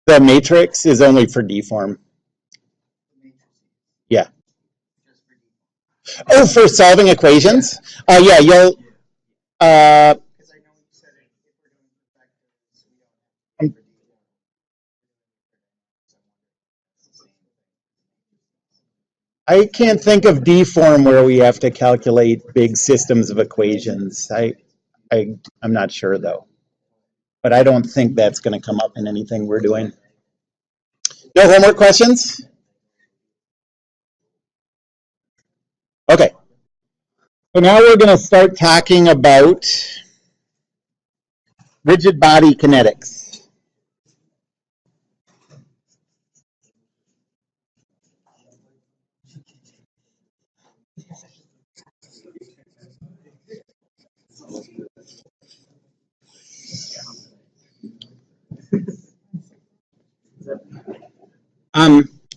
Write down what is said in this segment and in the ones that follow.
The matrix is only for deform. Yeah. Oh, for solving equations? Yeah, you'll. I can't think of deform where we have to calculate big systems of equations. I'm not sure though, but I don't think that's going to come up in anything we're doing. No homework questions? Okay. So now we're going to start talking about rigid body kinetics.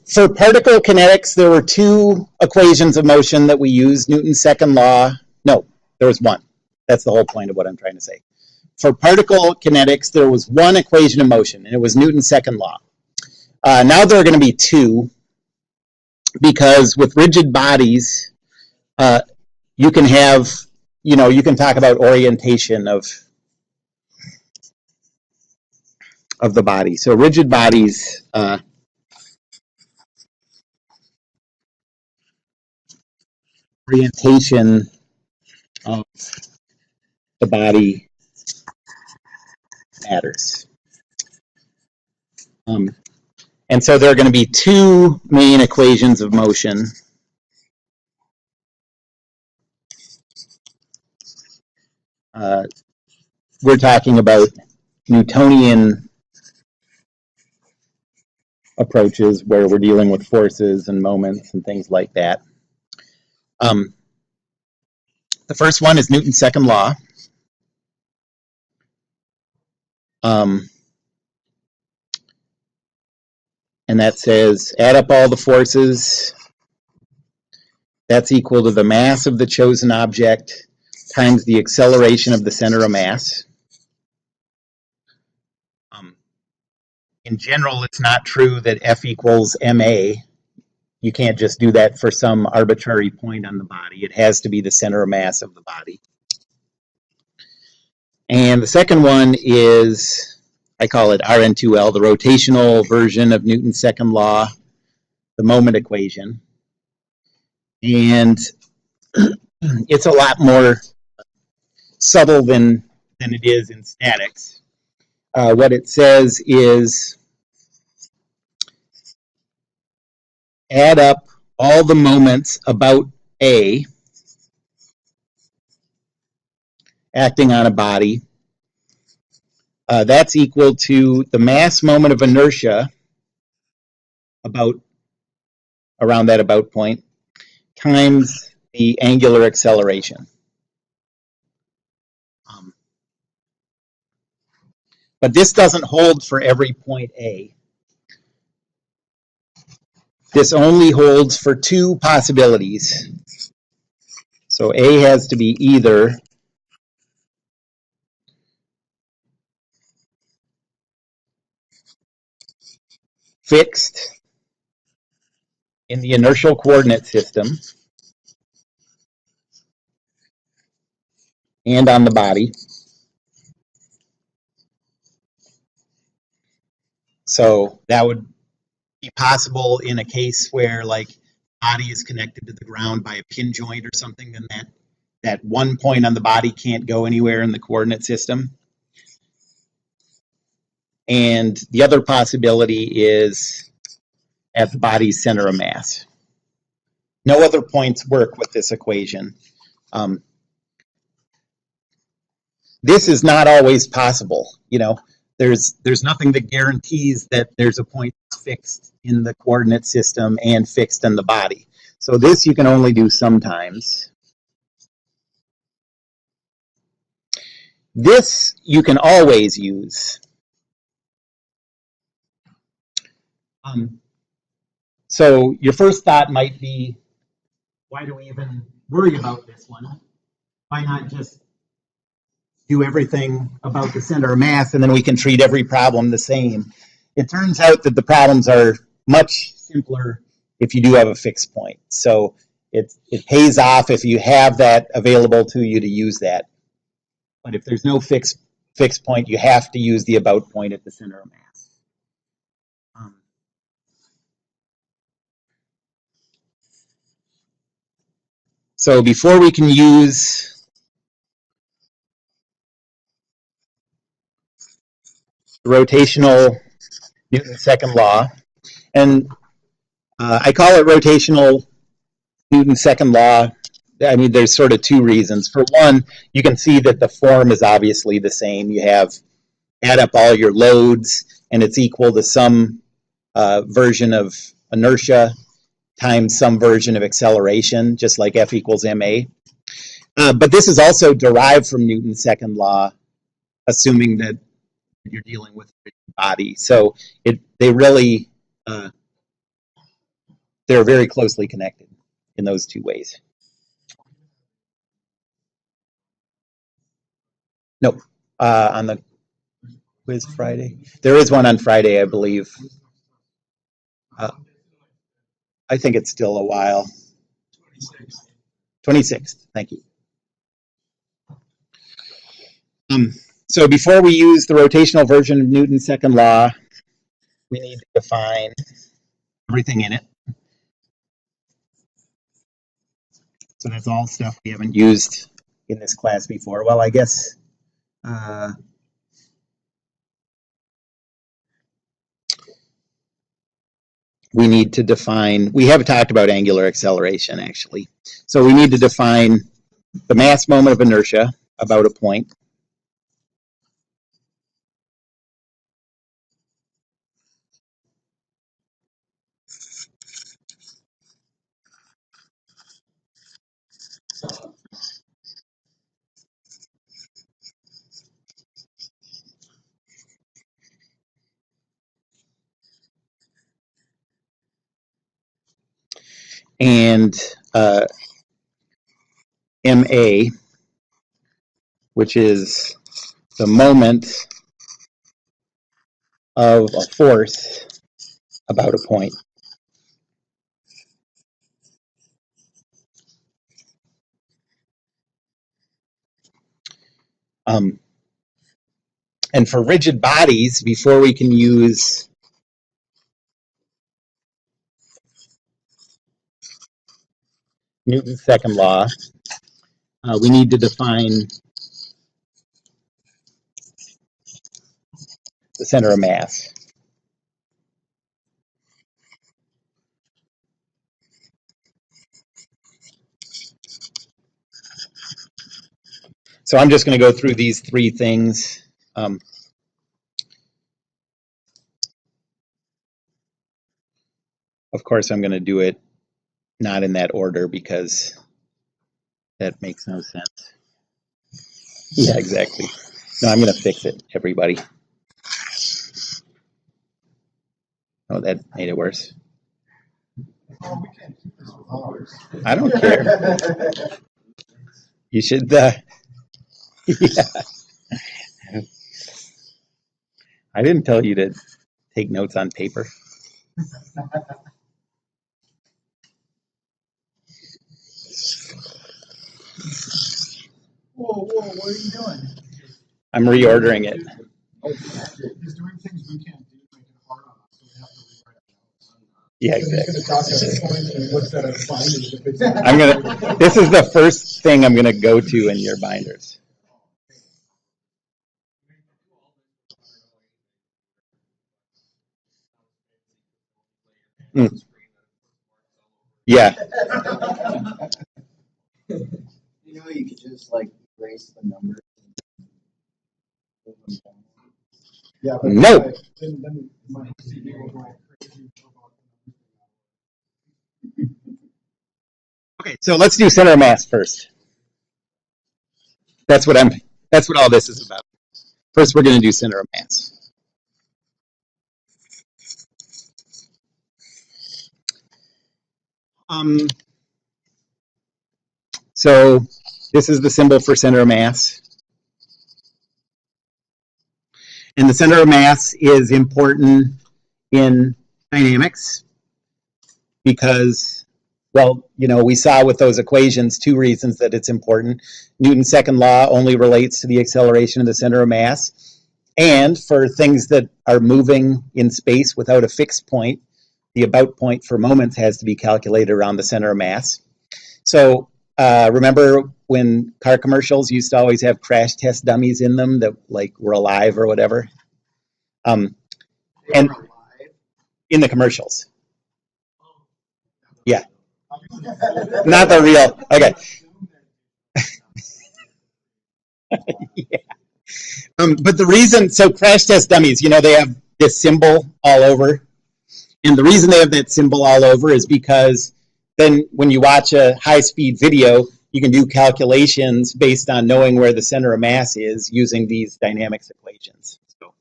For particle kinetics, there were two equations of motion that we used, Newton's second law. No, there was one. That's the whole point of what I'm trying to say. For particle kinetics, there was one equation of motion, and it was Newton's second law. Now there are going to be two, because with rigid bodies, you can have, you can talk about orientation of the body. So rigid bodies, orientation of the body matters. And so there are going to be two main equations of motion. We're talking about Newtonian approaches where we're dealing with forces and moments and things like that. The first one is Newton's second law. And that says add up all the forces. That's equal to the mass of the chosen object times the acceleration of the center of mass. In general, it's not true that F equals ma. You can't just do that for some arbitrary point on the body. It has to be the center of mass of the body. And the second one is, I call it Rn2L, the rotational version of Newton's second law, the moment equation. And it's a lot more subtle than it is in statics. What it says is add up all the moments about A acting on a body. That's equal to the mass moment of inertia about around that about point times the angular acceleration. But this doesn't hold for every point A. This only holds for two possibilities. So A has to be either fixed in the inertial coordinate system and on the body. So that would be possible in a case where like body is connected to the ground by a pin joint or something, then that one point on the body can't go anywhere in the coordinate system. And the other possibility is at the body's center of mass. No other points work with this equation. This is not always possible. There's nothing that guarantees that there's a point that's fixed in the coordinate system and fixed in the body. So this you can only do sometimes. This you can always use. So your first thought might be, why do we even worry about this one? Why not just do everything about the center of mass and then we can treat every problem the same? It turns out that the problems are much simpler if you do have a fixed point. So it pays off if you have that available to you to use that. But if there's no fixed point, you have to use the about point at the center of mass. So before we can use the rotational Newton's second law, and I call it rotational Newton's second law. I mean, there's sort of two reasons. For one, you can see that the form is obviously the same. You have add up all your loads, and it's equal to some version of inertia times some version of acceleration, just like F equals ma. But this is also derived from Newton's second law, assuming that you're dealing with a rigid body. So they're very closely connected in those two ways. No, on the quiz Friday. There is one on Friday, I believe. I think it's still a while. 26th, thank you. So before we use the rotational version of Newton's second law, we need to define everything in it. So that's all stuff we haven't used in this class before. Well, I guess we need to define, we have talked about angular acceleration actually. So we need to define the mass moment of inertia about a point. And ma, which is the moment of a force about a point. And for rigid bodies, before we can use Newton's second law, we need to define the center of mass. So I'm just going to go through these three things. Of course, I'm going to do it not in that order because that makes no sense. Yeah, exactly. No, I'm going to fix it, everybody. Oh, that made it worse. Oh, we can't keep this with ours. I don't care. You should, yeah. I didn't tell you to take notes on paper. Whoa, what are you doing? I'm reordering it. He's doing things we can't do, make it hard on us, so we have to rewrite it. Yeah, exactly. This is the first thing I'm gonna go to in your binders. Yeah. You know, you could just like erase the numbers. Yeah, but no. Then my CD will go crazy. Okay, so let's do center of mass first. That's what all this is about. First, we're going to do center of mass. So this is the symbol for center of mass. And the center of mass is important in dynamics because, well, you know, we saw with those equations 2 reasons that it's important. Newton's second law only relates to the acceleration of the center of mass. And for things that are moving in space without a fixed point, the about point for moments has to be calculated around the center of mass. So remember when car commercials used to always have crash test dummies in them that like were alive or whatever? And in the commercials. Yeah. Not the real. Okay. Yeah. But the reason, so crash test dummies, you know, they have this symbol all over. And the reason they have that symbol all over is because then when you watch a high-speed video, you can do calculations based on knowing where the center of mass is using these dynamics equations. So,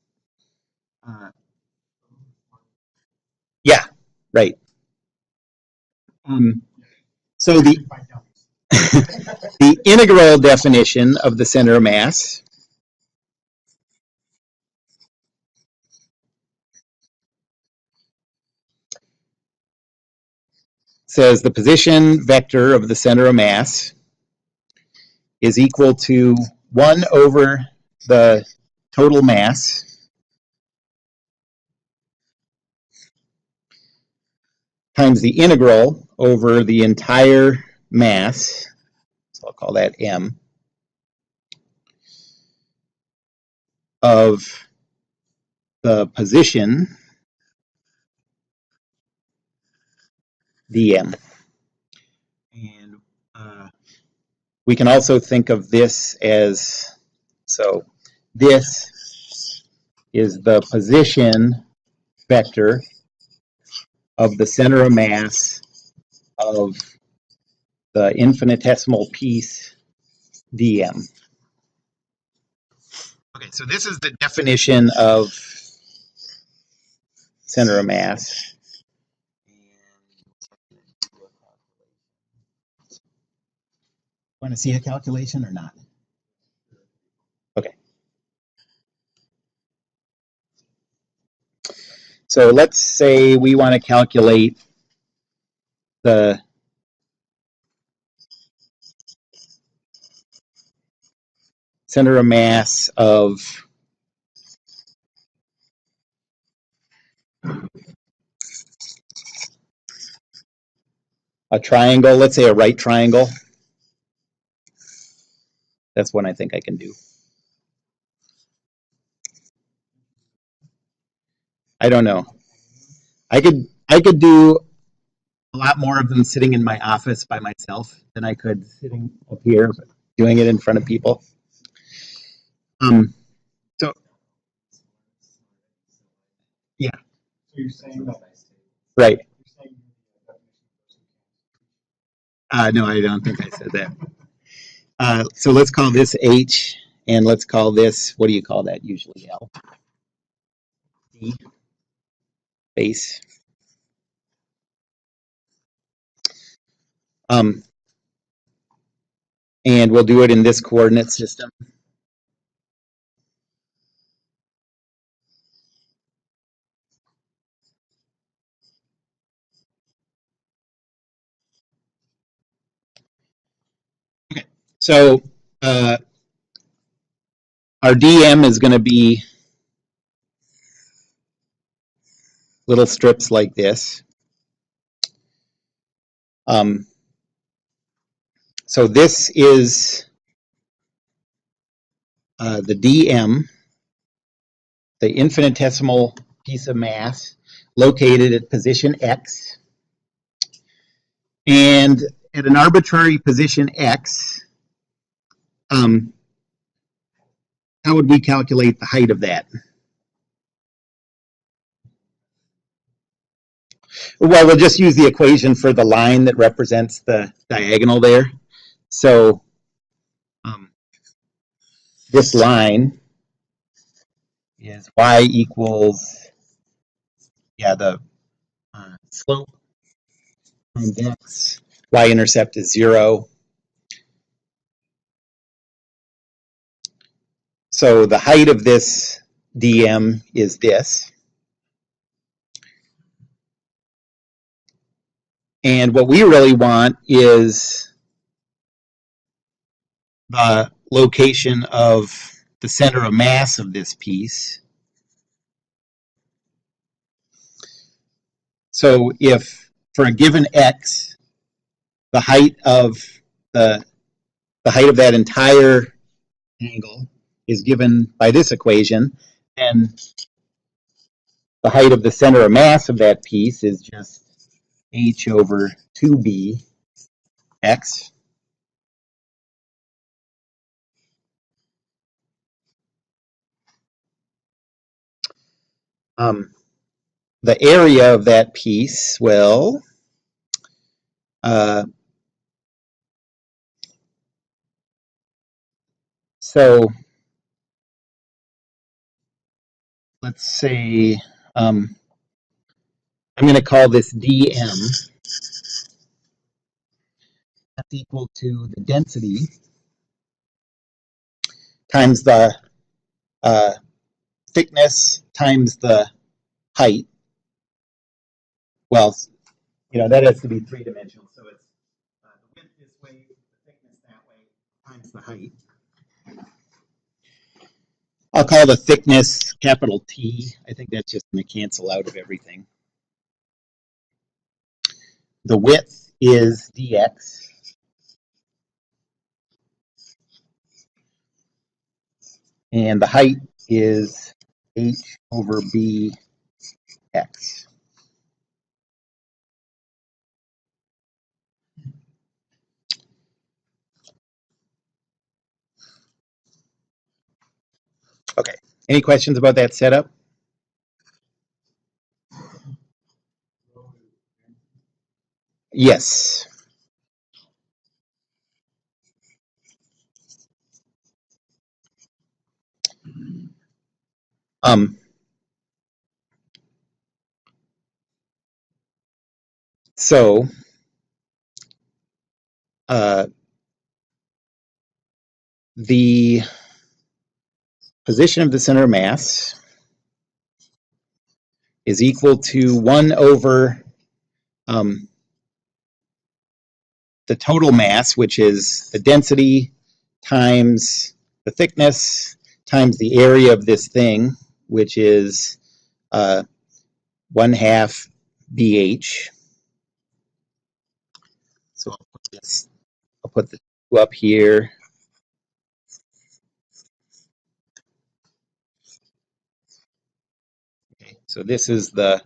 yeah, right. So the integral definition of the center of mass says the position vector of the center of mass is equal to 1 over the total mass times the integral over the entire mass, so I'll call that m, of the position dm. And we can also think of this as, so this is the position vector of the center of mass of the infinitesimal piece dm. Okay, so this is the definition of center of mass. Want to see a calculation or not? Okay. So let's say we want to calculate the center of mass of a triangle, let's say a right triangle. That's one I think I can do. I don't know. I could do a lot more of them sitting in my office by myself than I could sitting up here doing it in front of people. So yeah. So you're saying that. Right. You're saying No, I don't think I said that. So let's call this H, and let's call this, what do you call that usually, L? D, base. And we'll do it in this coordinate system. Okay, so our DM is going to be little strips like this. So this is the DM, the infinitesimal piece of mass located at position X. And at an arbitrary position X, how would we calculate the height of that? Well, we'll just use the equation for the line that represents the diagonal there. So this line is y equals, the slope times x, y-intercept is 0, So the height of this dm is this. And what we really want is the location of the center of mass of this piece. So if for a given x, the height of that entire angle is given by this equation, then the height of the center of mass of that piece is just h over 2b x. The area of that piece, well, so let's say I'm going to call this dm. That's equal to the density times the thickness times the height. Well, that has to be three-dimensional, so it's the width this way, the thickness that way, times the height. I'll call the thickness capital T. I think that's just going to cancel out of everything. The width is dx. And the height is h over bx. Okay, any questions about that setup? Yes. So the position of the center of mass is equal to 1 over the total mass, which is the density times the thickness times the area of this thing, which is 1/2 BH. So I'll put the 2 up here. Okay, so this is the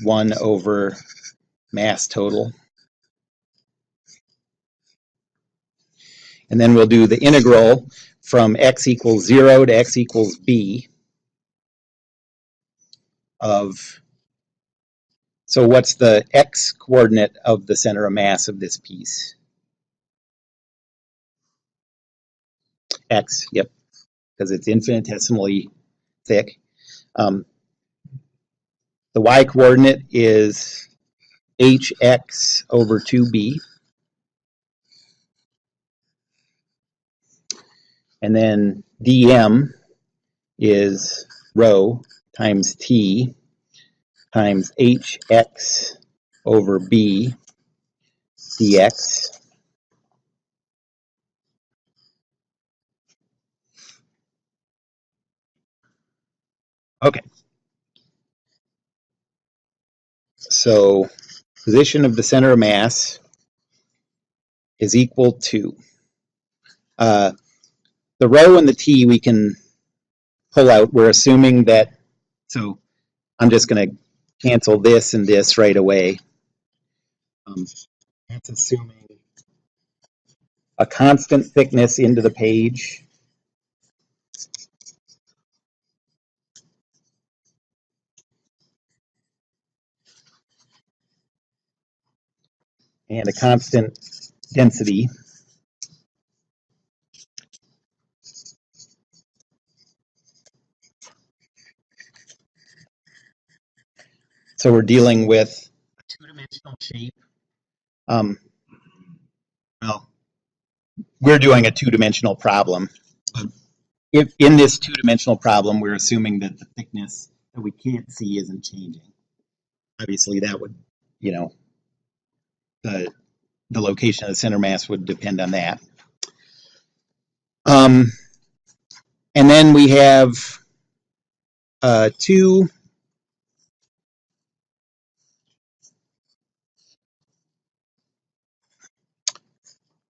1 over mass total. And then we'll do the integral from x equals 0 to x equals b of, so what's the x coordinate of the center of mass of this piece? X, yep, because it's infinitesimally thick. The y coordinate is hx over 2b. And then dm is rho times t times hx over b dx. Okay. So position of the center of mass is equal to the rho and the t we can pull out. We're assuming that, so I'm just going to cancel this and this right away. That's assuming a constant thickness into the page. And a constant density. So we're dealing with a two-dimensional shape. Well, we're doing a two-dimensional problem. if in this two-dimensional problem, we're assuming that the thickness that we can't see isn't changing. Obviously, that would, you know, the location of the center mass would depend on that. And then we have 2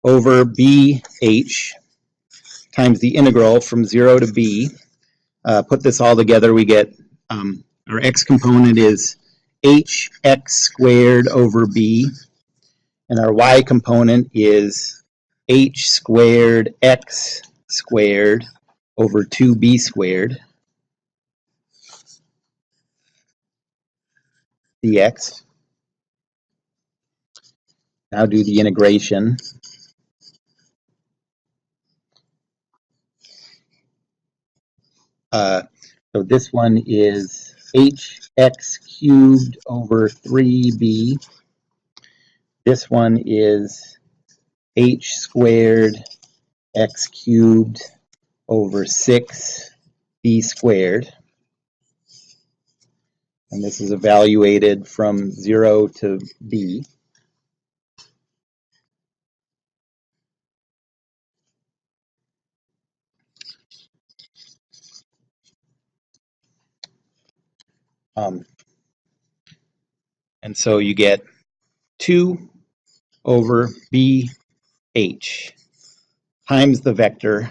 over BH times the integral from 0 to B. Put this all together, we get our x component is hx squared over B, and our y component is h squared x squared over 2b squared dx. Now do the integration. So this one is hx cubed over 3b. This one is h squared x cubed over 6b squared. And this is evaluated from 0 to b. And so you get 2 over BH times the vector.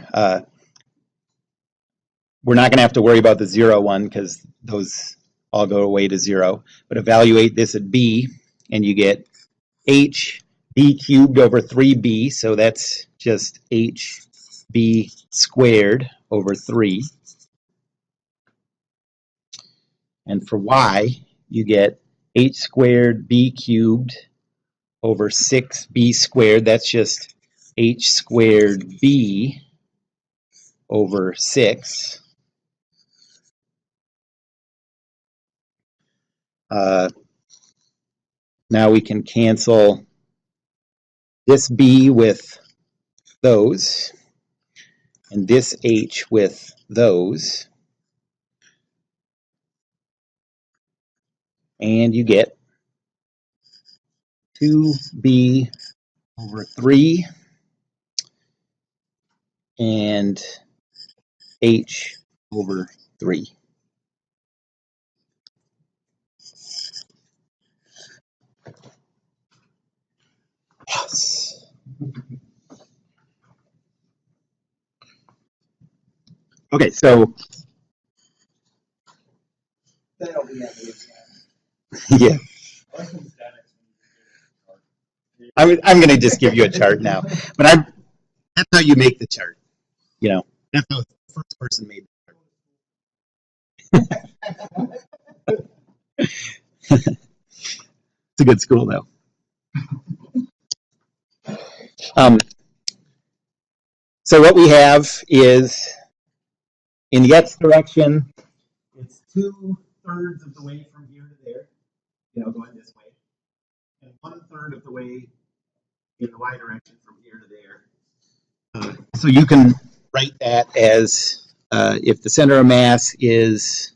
We're not going to have to worry about the 0 one because those all go away to 0. But evaluate this at B, and you get h b cubed over 3b. So that's just hb squared over 3. And for y, you get h squared b cubed over 6b squared. That's just h squared b over 6. Now we can cancel this b with those, and this h with those. And you get 2b over 3 and h over 3. Yes. Okay, so That'll be at the exam. yeah, I'm going to just give you a chart now, but that's how you make the chart. You know, that's how the first person made the chart. It's a good school, though. So what we have is, in the x direction, it's 2/3 of the way from here to there, you know, going this way, and 1/3 of the way in the y direction from here to there. So you can write that as if the center of mass is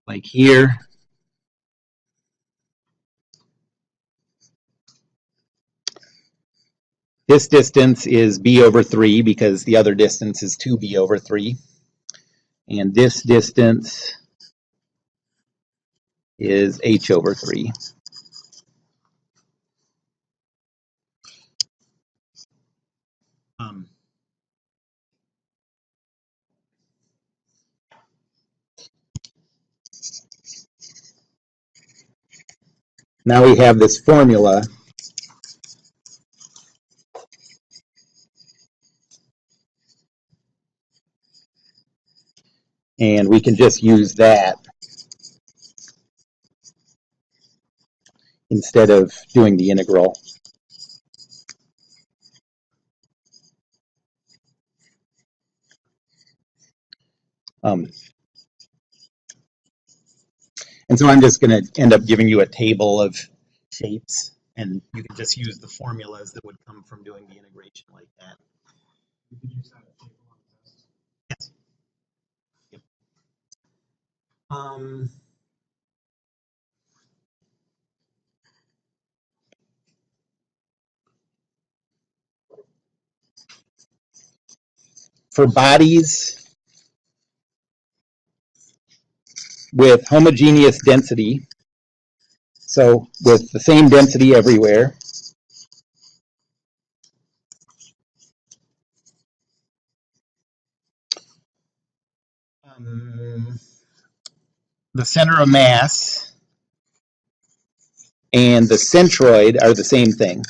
like here, this distance is b over 3 because the other distance is 2b over 3. And this distance is h over 3. Now we have this formula. And we can just use that instead of doing the integral. And so I'm just going to end up giving you a table of shapes, and you can just use the formulas that would come from doing the integration like that. You could use that table on For bodies with homogeneous density, so with the same density everywhere, the center of mass and the centroid are the same thing.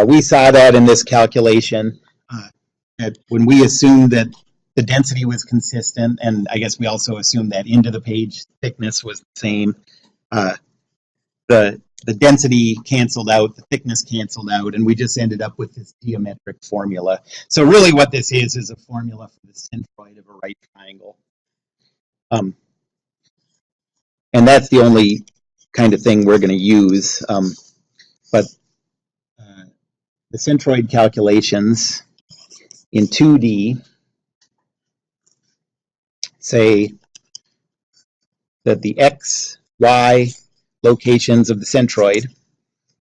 We saw that in this calculation when we assumed that the density was consistent, and I guess we also assumed that into the page thickness was the same. The density canceled out, the thickness canceled out, and we just ended up with this geometric formula. So really what this is a formula for the centroid of a right triangle. And that's the only kind of thing we're going to use. But the centroid calculations in 2D say that the x, y locations of the centroid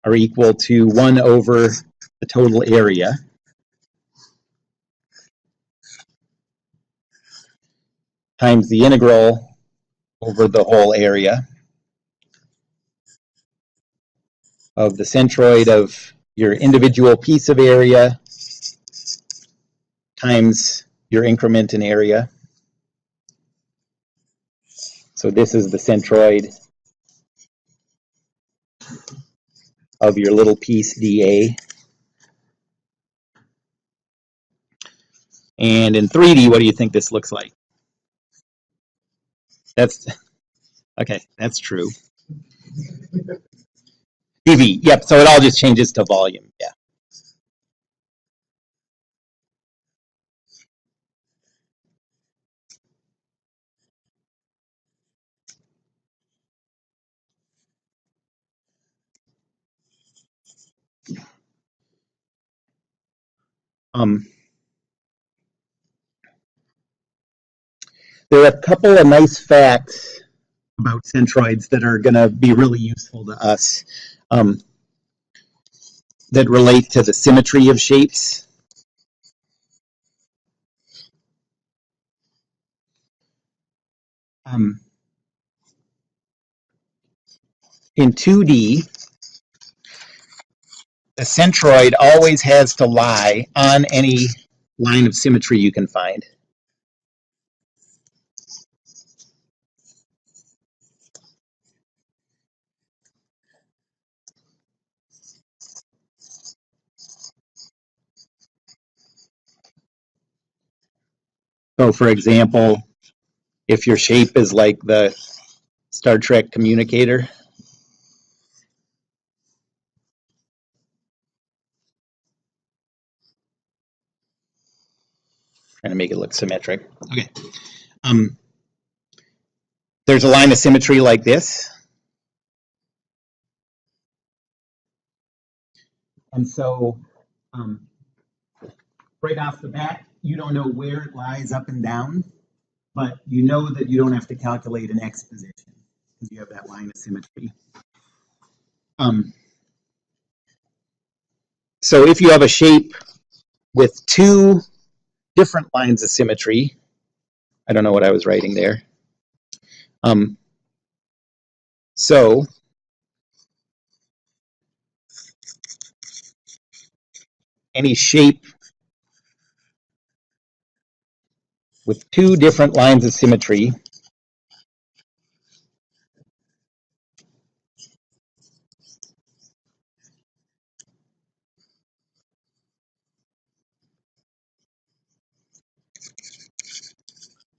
are equal to 1 over the total area times the integral over the whole area of the centroid of your individual piece of area times your increment in area. So this is the centroid of your little piece dA. And in 3D, what do you think this looks like? That's, okay, that's true. dV, yep, so it all just changes to volume, yeah. There are a couple of nice facts about centroids that are going to be really useful to us that relate to the symmetry of shapes. In 2D, the centroid always has to lie on any line of symmetry you can find. So for example, if your shape is like the Star Trek communicator, trying to make it look symmetric. Okay. There's a line of symmetry like this. And so right off the bat, you don't know where it lies up and down, but you know that you don't have to calculate an x position because you have that line of symmetry. So if you have a shape with two different lines of symmetry, I don't know what I was writing there. So any shape with two different lines of symmetry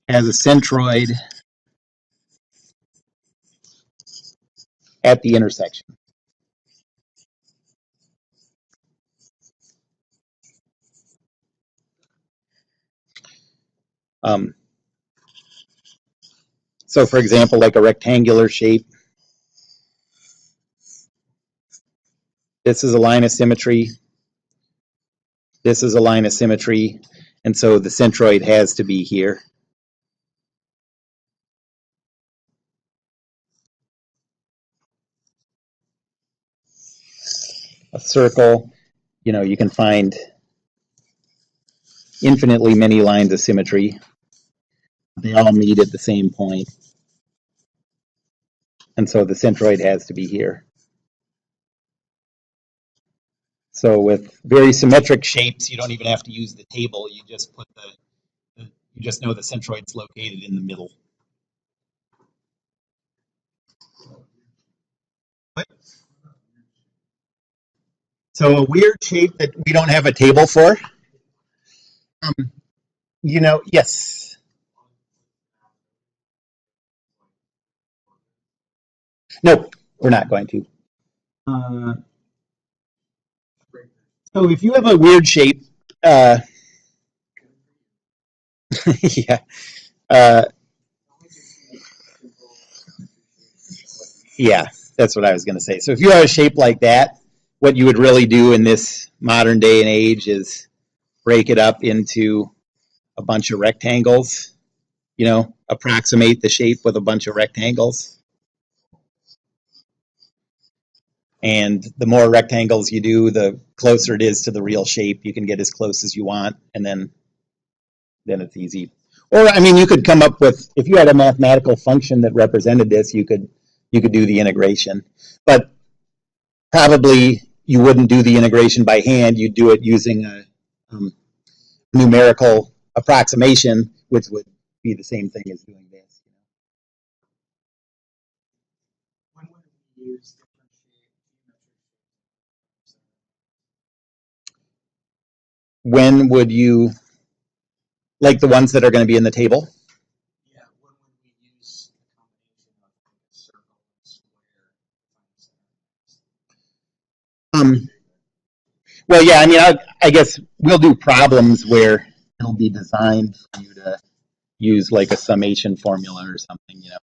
has a centroid at the intersection. So for example, like a rectangular shape, this is a line of symmetry This is a line of symmetry, and so the centroid has to be here. A circle, you know, you can find infinitely many lines of symmetry. They all meet at the same point. And so the centroid has to be here. So with very symmetric shapes, you don't even have to use the table. You just put you just know the centroid's located in the middle. What? So a weird shape that we don't have a table for. You know, yes. Nope, we're not going to. So if you have a weird shape, yeah, yeah, that's what I was going to say. So if you have a shape like that, what you would really do in this modern day and age is break it up into a bunch of rectangles, you know, approximate the shape with a bunch of rectangles. And the more rectangles you do, the closer it is to the real shape. You can get as close as you want, and then it's easy. Or I mean, you could come up with, if you had a mathematical function that represented this, you could do the integration. But probably you wouldn't do the integration by hand. You'd do it using a numerical approximation, which would be the same thing as doing this. When would we use different shapes? When would you, like the ones that are going to be in the table? Yeah, when would we use the combination of a circle and square? Well, yeah, I mean, I guess we'll do problems where it'll be designed for you to use like a summation formula or something, you know.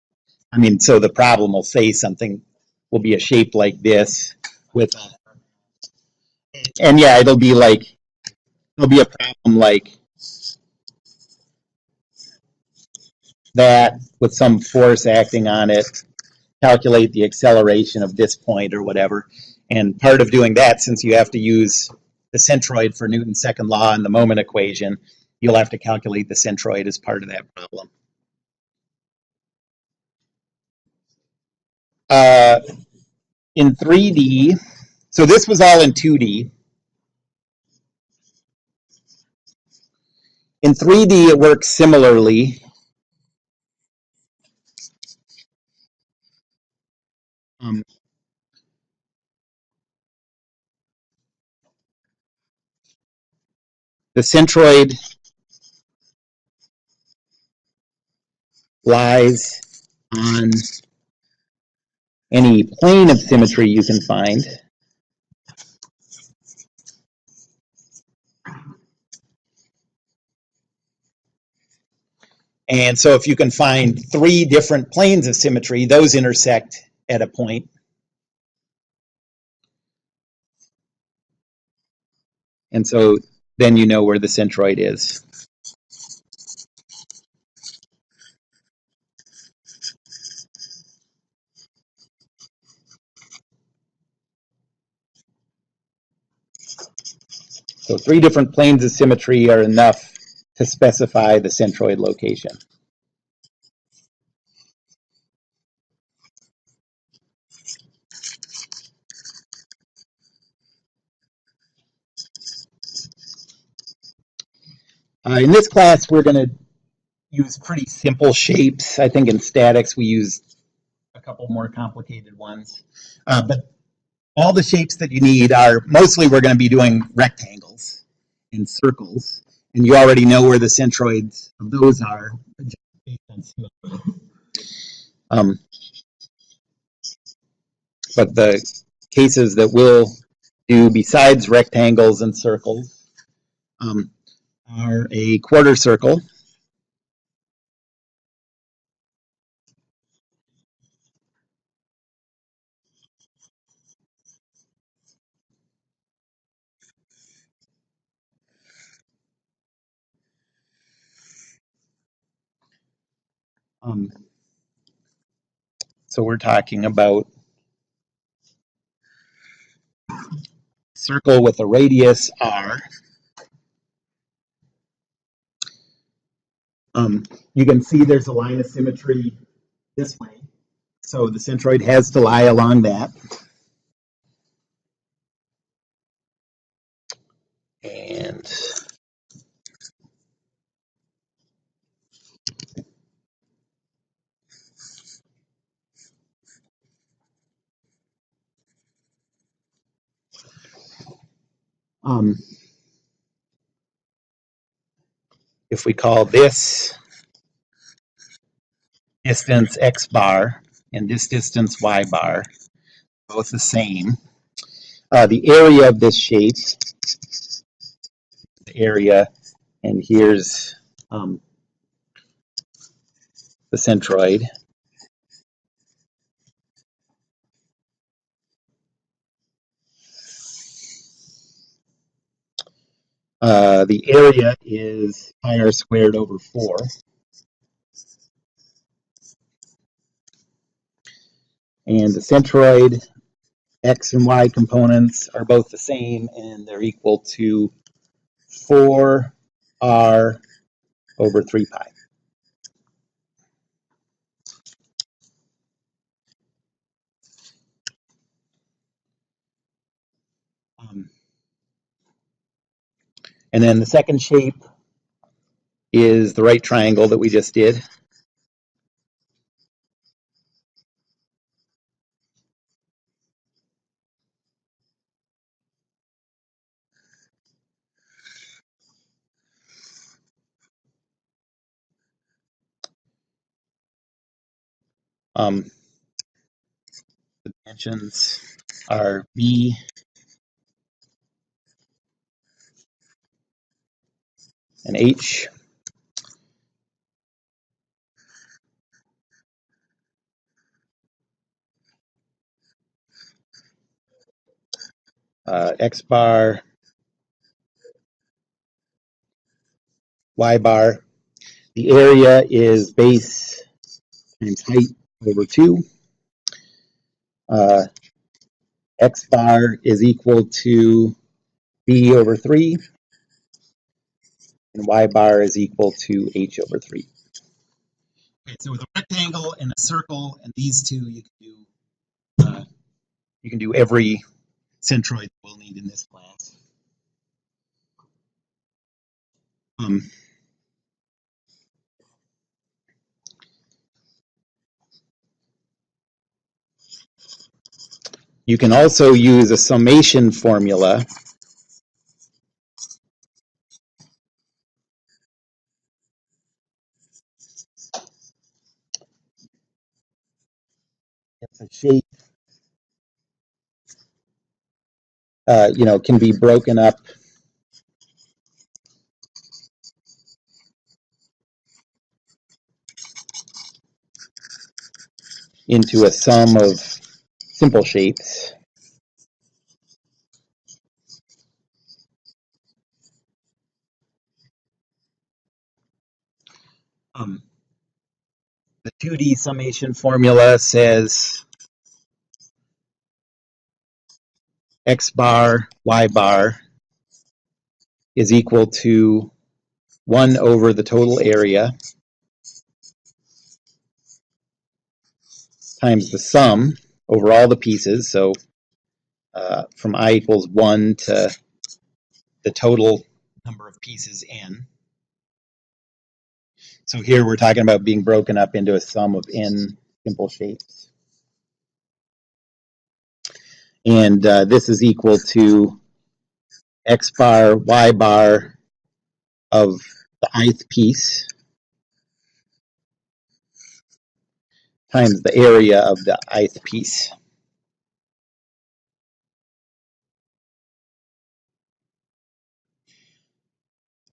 I mean, so the problem will say something, will be a shape like this with and yeah, it'll be a problem like that with some force acting on it, calculate the acceleration of this point or whatever. And part of doing that, since you have to use the centroid for Newton's second law and the moment equation, you'll have to calculate the centroid as part of that problem. In 3D, so this was all in 2D. In 3D, it works similarly. The centroid lies on any plane of symmetry you can find. And so if you can find 3 different planes of symmetry, those intersect at a point. And so then you know where the centroid is. So 3 different planes of symmetry are enough to specify the centroid location. In this class, we're going to use pretty simple shapes. I think in statics, we use a couple more complicated ones. But all the shapes that you need are, mostly we're going to be doing rectangles and circles. And you already know where the centroids of those are. But the cases that we'll do besides rectangles and circles are a quarter circle, So we're talking about circle with a radius r. You can see there's a line of symmetry this way. So the centroid has to lie along that. And if we call this distance x bar and this distance y bar, both the same, the area of this shape, the area, and here's the centroid. The area is pi r squared over 4. And the centroid x and y components are both the same, and they're equal to 4r over 3 pi. And then the second shape is the right triangle that we just did. The dimensions are b and h. X bar, y bar. The area is base times height over 2. X bar is equal to b over 3, and y bar is equal to h over 3. Okay, so with a rectangle and a circle and these two, you can do every centroid we'll need in this class. You can also use a summation formula. It's a shape, can be broken up into a sum of simple shapes. The 2D summation formula says x bar, y bar is equal to 1 over the total area times the sum over all the pieces. So from I equals 1 to the total number of pieces n. So here we're talking about being broken up into a sum of n simple shapes. And this is equal to x bar, y bar of the ith piece times the area of the ith piece.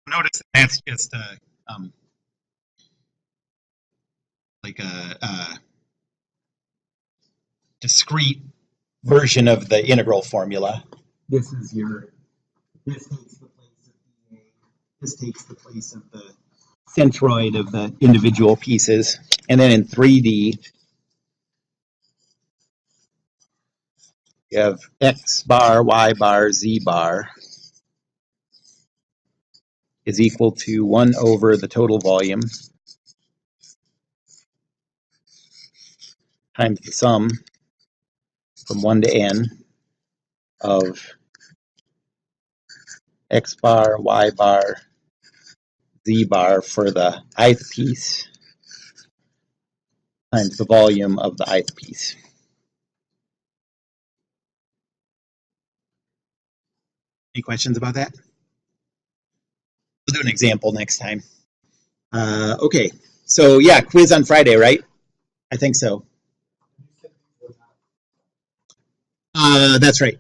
Notice that's just like a discrete version of the integral formula. This takes the place of dA. This takes the place of the centroid of the individual pieces. And then in 3D, you have X bar, Y bar, Z bar is equal to 1 over the total volume times the sum from 1 to n of X bar, Y bar, Z bar for the ith piece times the volume of the ith piece. Any questions about that? We'll do an example next time. Okay, so yeah, quiz on Friday, right? I think so. That's right.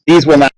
These will not